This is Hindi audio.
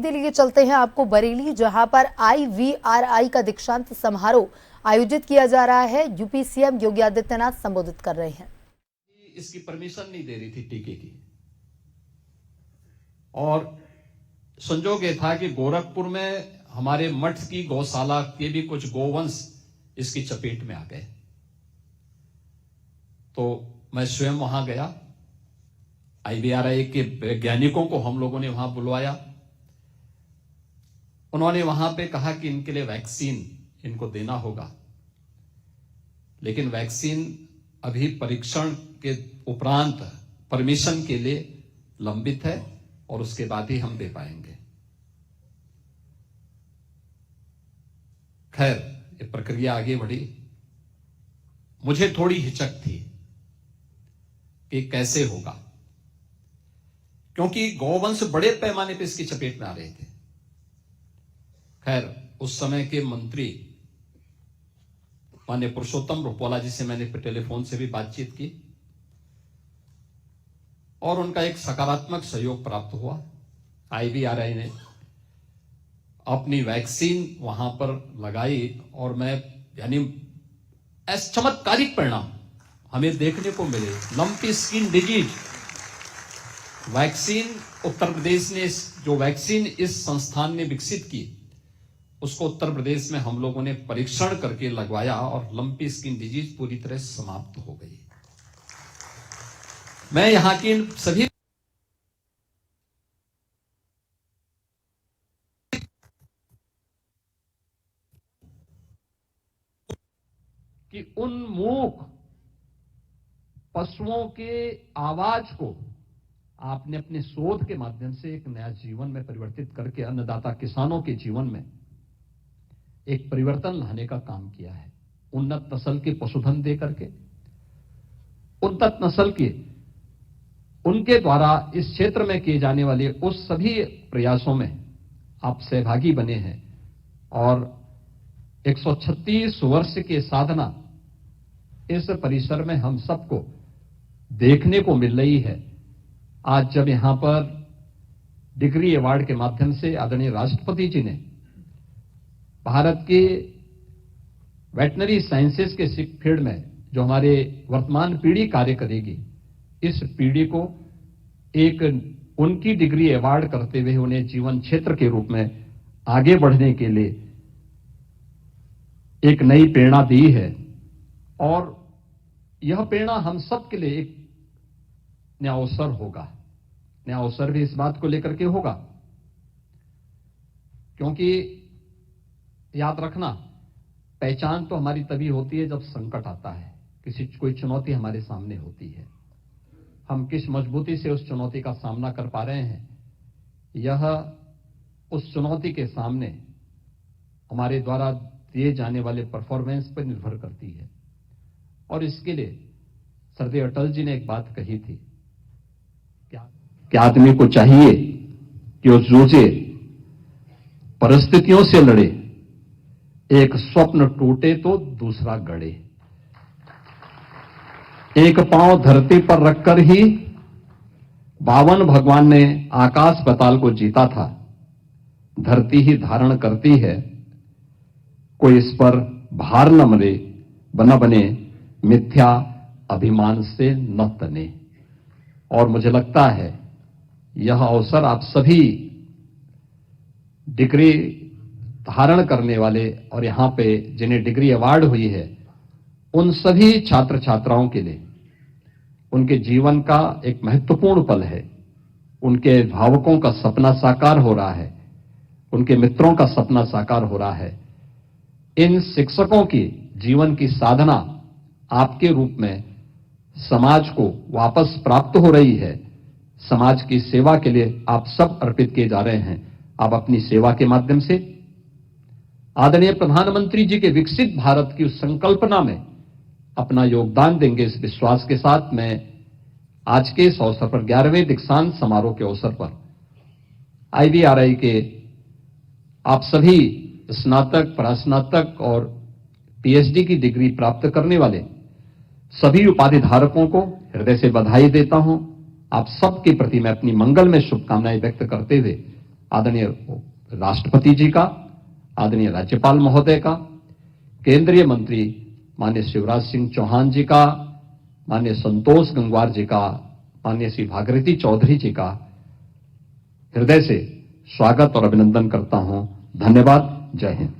लिए चलते हैं आपको बरेली, जहां पर IVRI का दीक्षांत समारोह आयोजित किया जा रहा है। यूपी सीएम योगी आदित्यनाथ संबोधित कर रहे हैं। इसकी परमिशन नहीं दे रही थी टीके की, और संजोग ये था कि गोरखपुर में हमारे मठ की गौशाला के भी कुछ गोवंश इसकी चपेट में आ गए। तो मैं स्वयं वहां गया, IVRI के वैज्ञानिकों को हम लोगों ने वहां बुलवाया। उन्होंने वहां पे कहा कि इनके लिए वैक्सीन इनको देना होगा, लेकिन वैक्सीन अभी परीक्षण के उपरांत परमिशन के लिए लंबित है और उसके बाद ही हम दे पाएंगे। खैर, ये प्रक्रिया आगे बढ़ी। मुझे थोड़ी हिचक थी कि कैसे होगा, क्योंकि गौवंश बड़े पैमाने पर इसकी चपेट में आ रहे थे। खैर, उस समय के मंत्री माननीय पुरुषोत्तम रुपाला जी से मैंने टेलीफोन से भी बातचीत की और उनका एक सकारात्मक सहयोग प्राप्त हुआ। IVRI ने अपनी वैक्सीन वहां पर लगाई और मैं ऐसे चमत्कारिक परिणाम हमें देखने को मिले। Lumpy skin disease vaccine Uttar Pradesh ने जो वैक्सीन इस संस्थान ने विकसित की, उसको उत्तर प्रदेश में हम लोगों ने परीक्षण करके लगवाया और लंपी स्किन डिजीज पूरी तरह समाप्त हो गई। मैं यहां की सभी कि उन मूक पशुओं के आवाज को आपने अपने शोध के माध्यम से एक नया जीवन में परिवर्तित करके अन्नदाता किसानों के जीवन में एक परिवर्तन लाने का काम किया है। उन्नत नस्ल के पशुधन दे करके उन्नत नस्ल के उनके द्वारा इस क्षेत्र में किए जाने वाले उस सभी प्रयासों में आप सहभागी बने हैं और 136 वर्ष की साधना इस परिसर में हम सबको देखने को मिल रही है। आज जब यहां पर डिग्री अवार्ड के माध्यम से आदरणीय राष्ट्रपति जी ने भारत के वेटनरी साइंसेस के फील्ड में जो हमारे वर्तमान पीढ़ी कार्य करेगी, इस पीढ़ी को एक उनकी डिग्री अवार्ड करते हुए उन्हें जीवन क्षेत्र के रूप में आगे बढ़ने के लिए एक नई प्रेरणा दी है। और यह प्रेरणा हम सब के लिए एक नया अवसर होगा। नया अवसर भी इस बात को लेकर के होगा, क्योंकि याद रखना, पहचान तो हमारी तभी होती है जब संकट आता है, कोई चुनौती हमारे सामने होती है। हम किस मजबूती से उस चुनौती का सामना कर पा रहे हैं, यह उस चुनौती के सामने हमारे द्वारा दिए जाने वाले परफॉर्मेंस पर निर्भर करती है। और इसके लिए सरदेव अटल जी ने एक बात कही थी कि आदमी को चाहिए कि वो जूझे, परिस्थितियों से लड़े, एक स्वप्न टूटे तो दूसरा गढ़े। एक पांव धरती पर रखकर ही बावन भगवान ने आकाश पाताल को जीता था। धरती ही धारण करती है, कोई इस पर भार न मरे, बने मिथ्या अभिमान से न तने। और मुझे लगता है यह अवसर आप सभी डिग्री धारण करने वाले और यहां पे जिन्हें डिग्री अवार्ड हुई है, उन सभी छात्र छात्राओं के लिए उनके जीवन का एक महत्वपूर्ण पल है। उनके अभिभावकों का सपना साकार हो रहा है, उनके मित्रों का सपना साकार हो रहा है। इन शिक्षकों की जीवन की साधना आपके रूप में समाज को वापस प्राप्त हो रही है। समाज की सेवा के लिए आप सब अर्पित किए जा रहे हैं। आप अपनी सेवा के माध्यम से आदरणीय प्रधानमंत्री जी के विकसित भारत की उस संकल्पना में अपना योगदान देंगे, इस विश्वास के साथ मैं आज के इस अवसर पर 11वें दीक्षांत समारोह के अवसर पर IVRI के आप सभी स्नातक, परास्नातक और PhD की डिग्री प्राप्त करने वाले सभी उपाधि धारकों को हृदय से बधाई देता हूं। आप सबके प्रति मैं अपनी मंगलमय शुभकामनाएं व्यक्त करते हुए आदरणीय राष्ट्रपति जी का, आदरणीय राज्यपाल महोदय का, केंद्रीय मंत्री माननीय शिवराज सिंह चौहान जी का, माननीय संतोष गंगवार जी का, माननीय श्री भागीरथी चौधरी जी का हृदय से स्वागत और अभिनंदन करता हूं। धन्यवाद। जय हिंद।